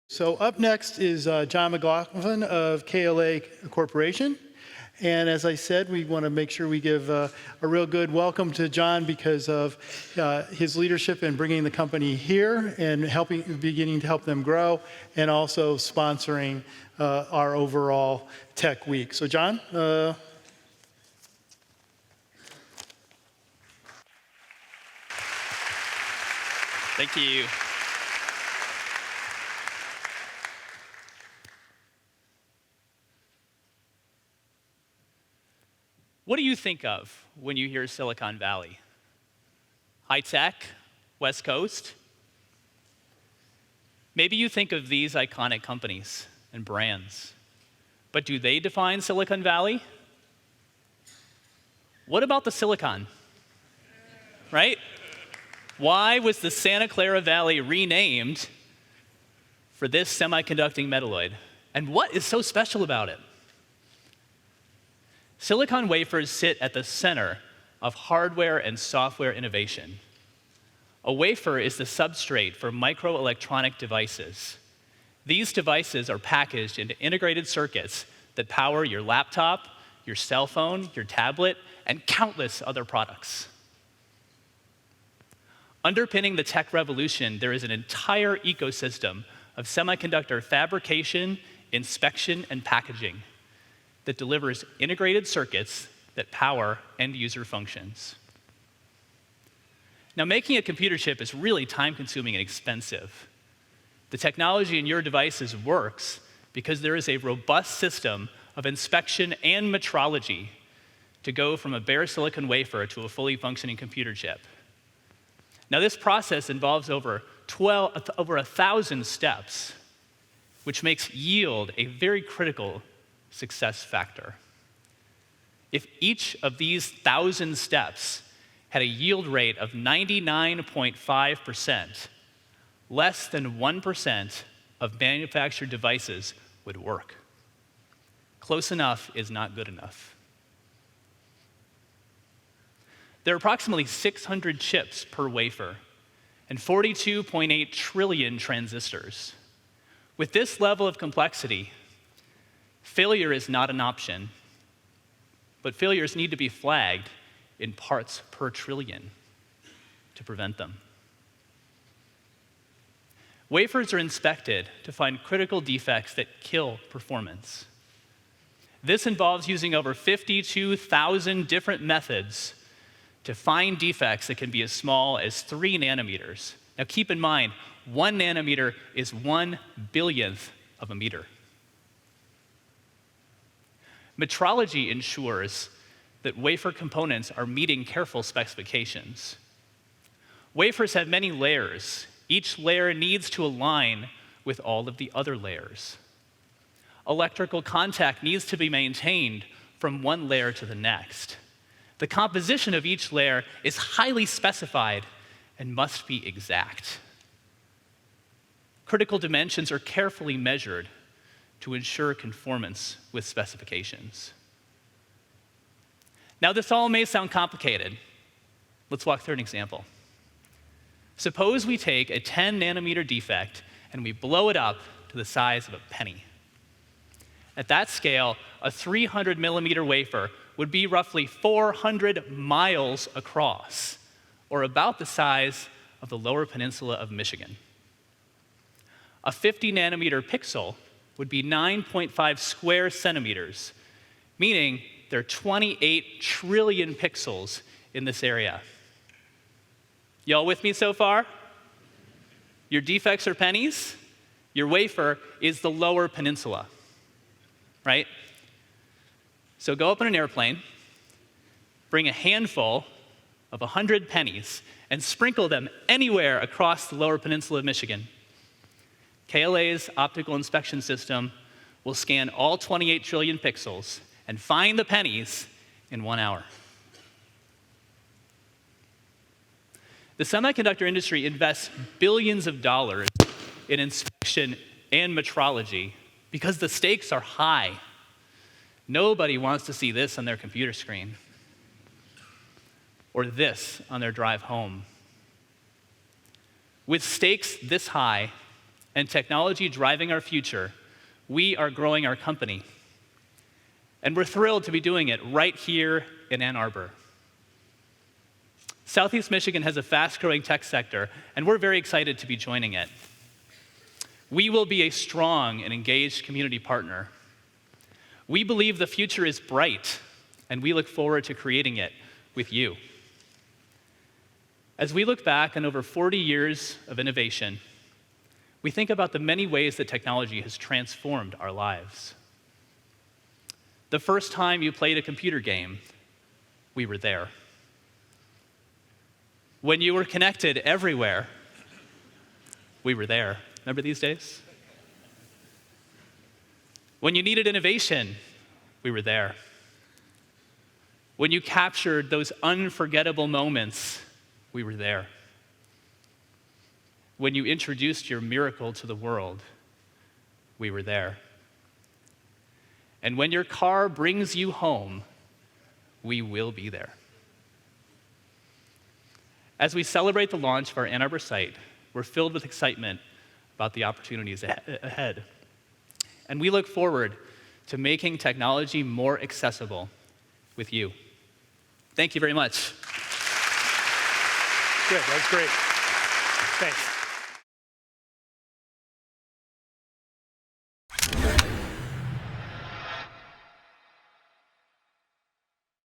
So up next is John McLaughlin of KLA Corporation. And as I said, we want to make sure we give a real good welcome to John because of his leadership in bringing the company here and beginning to help them grow, and also sponsoring our overall Tech Week. So John? Thank you. What do you think of when you hear Silicon Valley? High tech, West Coast? Maybe you think of these iconic companies and brands, but do they define Silicon Valley? What about the silicon? Right? Why was the Santa Clara Valley renamed for this semiconducting metalloid? And what is so special about it? Silicon wafers sit at the center of hardware and software innovation. A wafer is the substrate for microelectronic devices. These devices are packaged into integrated circuits that power your laptop, your cell phone, your tablet, and countless other products. Underpinning the tech revolution, there is an entire ecosystem of semiconductor fabrication, inspection, and packaging that delivers integrated circuits that power end-user functions. Now, making a computer chip is really time-consuming and expensive. The technology in your devices works because there is a robust system of inspection and metrology to go from a bare silicon wafer to a fully functioning computer chip. Now, this process involves over 1,000 steps, which makes yield a very critical success factor. If each of these 1,000 steps had a yield rate of 99.5%, less than 1% of manufactured devices would work. Close enough is not good enough. There are approximately 600 chips per wafer and 42.8 trillion transistors. With this level of complexity, failure is not an option, but failures need to be flagged in parts per trillion to prevent them. Wafers are inspected to find critical defects that kill performance. This involves using over 52,000 different methods to find defects that can be as small as 3 nanometers. Now keep in mind, 1 nanometer is 1 billionth of a meter. Metrology ensures that wafer components are meeting careful specifications. Wafers have many layers. Each layer needs to align with all of the other layers. Electrical contact needs to be maintained from one layer to the next. The composition of each layer is highly specified and must be exact. Critical dimensions are carefully measured to ensure conformance with specifications. Now, this all may sound complicated. Let's walk through an example. Suppose we take a 10 nanometer defect and we blow it up to the size of a penny. At that scale, a 300 millimeter wafer would be roughly 400 miles across, or about the size of the Lower Peninsula of Michigan. A 50 nanometer pixel would be 9.5 square centimeters, meaning there are 28 trillion pixels in this area. Y'all with me so far? Your defects are pennies. Your wafer is the Lower Peninsula, right? So go up on an airplane, bring a handful of 100 pennies, and sprinkle them anywhere across the Lower Peninsula of Michigan. KLA's optical inspection system will scan all 28 trillion pixels and find the pennies in 1 hour. The semiconductor industry invests billions of dollars in inspection and metrology because the stakes are high. Nobody wants to see this on their computer screen or this on their drive home. With stakes this high, and technology driving our future, we are growing our company. And we're thrilled to be doing it right here in Ann Arbor. Southeast Michigan has a fast-growing tech sector, and we're very excited to be joining it. We will be a strong and engaged community partner. We believe the future is bright, and we look forward to creating it with you. As we look back on over 40 years of innovation, we think about the many ways that technology has transformed our lives. The first time you played a computer game, we were there. When you were connected everywhere, we were there. Remember these days? When you needed innovation, we were there. When you captured those unforgettable moments, we were there. When you introduced your miracle to the world, we were there. And when your car brings you home, we will be there. As we celebrate the launch of our Ann Arbor site, we're filled with excitement about the opportunities ahead. And we look forward to making technology more accessible with you. Thank you very much. Good, that's great. Thanks.